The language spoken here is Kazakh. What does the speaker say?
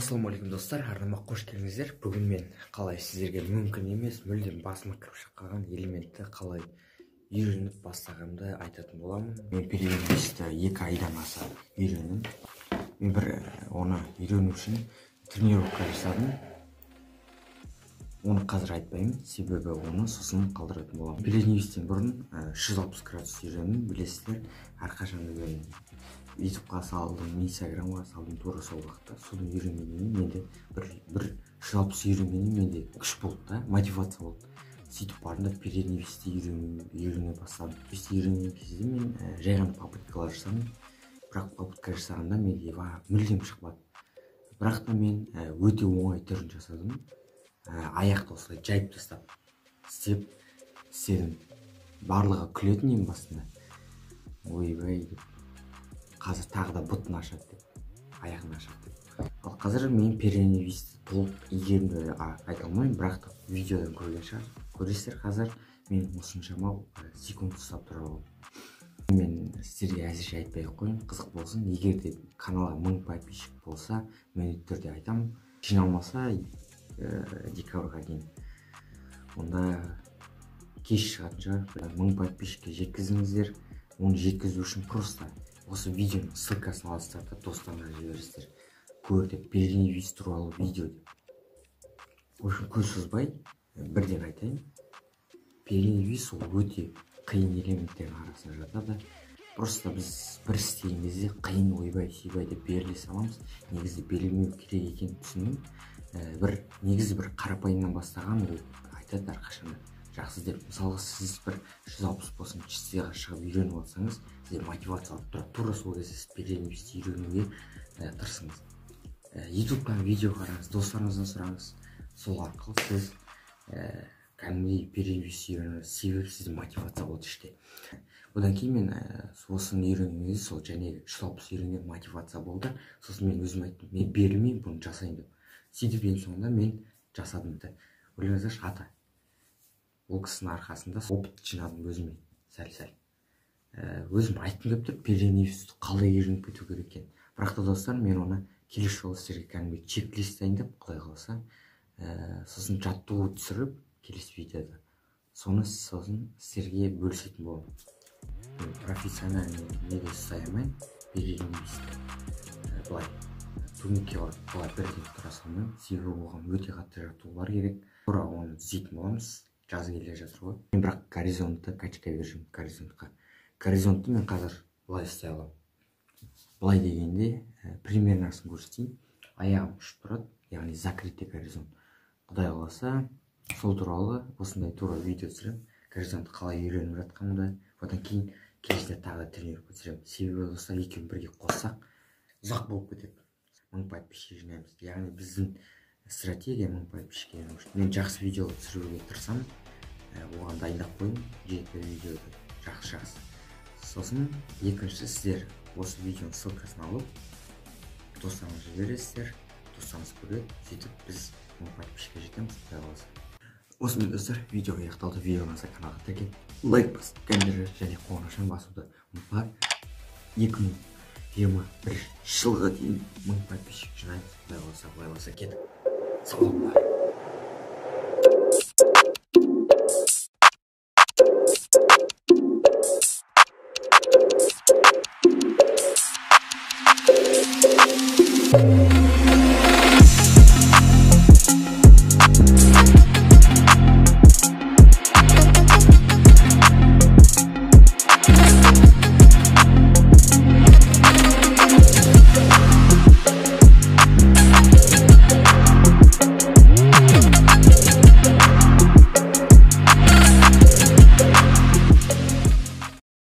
Ассалаумағалейкум достар, арнама қош келдіңіздер. Бүгін мен қалай сіздерге мүмкін емес, мүлдем басыма кіріп шыққан элементті қалай үйреніп бастағанымды айтатын боламын. Мен переводисті 2 айдан аса үйрендім. Мен оны үйрену үшін тренировка жасадым. Оны қазір айтпаймын, себебі оны сосын қалдыратын боламын. Переводистен бұрын 160 градус үйрендім, білесіздер. Әрқашанда мен ютубқа салдым, инстаграмға салдым, тура сол уақытта. Соны үйренгеннен менде бір 160 үйренгеннен менде күш болды да, мотивация болды. Сөйтіп барында переводисті үйрене бастадым. Үйренген кезде мен жай ғана попыткалар жасадым. Бірақ попытка жасағанда менде мүлдем шықпады. Бірақ та мен өте оңай түрін жасадым. Аяқты осылай жайып тастап істедім. Барлығы күлетін ең басында. Ойбай деп. Қазір тағы да бұтын ашады деп, аяғын ашады деп. Ал қазір мен переводисті толық игерімді айта алмаймын, бірақ та видеодан көрген шығар. Көресіздер, қазір мен осыншама секунд ұстап тұра аламын. Мен сіздерге әзірше айтпай қойын, қызық болсын. Егер де каналға 1000 подписчик болса, міндетті түрде айтамын. Жиналмаса декабрьға дейін. Онда кеш шығатын шығар. 1000 подписчикке жеткізіңіздер. Оны жеткізу үшін просто осы видеоның ссылкасын аласыздар да достарыңа жібересіздер. Көр деп, переводист туралы видео деп. В общем, көз созбай бірден айтайын. Переводист ол өте қиын элементтердің арасында жатады. Просто біз бір істеген кезде қиын ойбай-сүйбай деп беріле саламыз. Негізі берілмеу керек екенін түсіндім. Негізі бір қарапайымнан бастаған ол айтады әрқашанда жақсы деп. Мысалы сіз бір 160 болсын чистыға шығып үйреніп алсаңыз, сізде мотивация алып тұрады. Тура сол кезде сіз переводисті үйренуге тырысыңыз. ютубтан видео қараңыз, достарыңыздан сұраңыз. Сол арқылы сіз кәдімгідей переводисті үйренесіз, себебі сізде мотивация болды іште. Одан кейін мен осыны үйренген кезде сол және 160 үйренген мотивация болды. Сосын мен өзім айттым, мен берілмеймін, бұны жасайын деп. Сөйтіп ең соңында мен жасадым да. Ойлаңыздаршы, ата. Ол кісінің арқасында опыт жинадым өзіме, сәл-сәл. Өзім айттым деп тұр, переводисті қалай үйреніп кету керек екен. Бірақ та достар, мен оны келесі жолы сіздерге кәдімгі чек-лист дайындап, құдай қаласа, сосын жаттығу түсіріп, келесі видеода. Сосын сіздерге бөлісетін боламын. Профессиональный неге ұстай алмаймын, переводисті. Былай, турникке былай бірден тұра салмаймын, себебі оған өте қатты жаттығулар керек. Тура оны түзейтін боламыз. Жазы келе жатыр ғой. Мен бірақ горизонтты качкай бершім, горизонтқа. Горизонтты мен қазір былай істей аламын. Былай дегенде примернасын көрсетейін. Аяғым ұшып тұрады, яғни закрытый горизонт. Құдай қаласа, сол туралы осындай тура видео түсіремін. Горизонтты қалай үйреніп жатқанымды, одан кейін келесіде тағы да тренировка түсіремін. Себебі достар екеуін бірге қоссақ, ұзақ болып кетеді. 1000 подписчик жинаймыз. Яғни біздің стратегия 1000 подписчик жинау үшін. Мен жақсы видео түсіруге тырысамын. Оған дайындап қойын, жеті видеоды жақсы. Сосын екінші сіздер осы видеоның ссылкасын алып, достарыңызға жібересіздер, достарыңыз көреді, сөйтіп біз 1000 подписчикке жетеміз, құдай қаласа. Осымен достар, видео аяқталды. Видеоңызға каналға тіркеліп, лайк басып, комментарий және қоңырауын басуды ұмытпай. 2021 жылға дейін 1000 подписчик жинаймыз, құдай қаласа, кеттік. Сау болыңдар.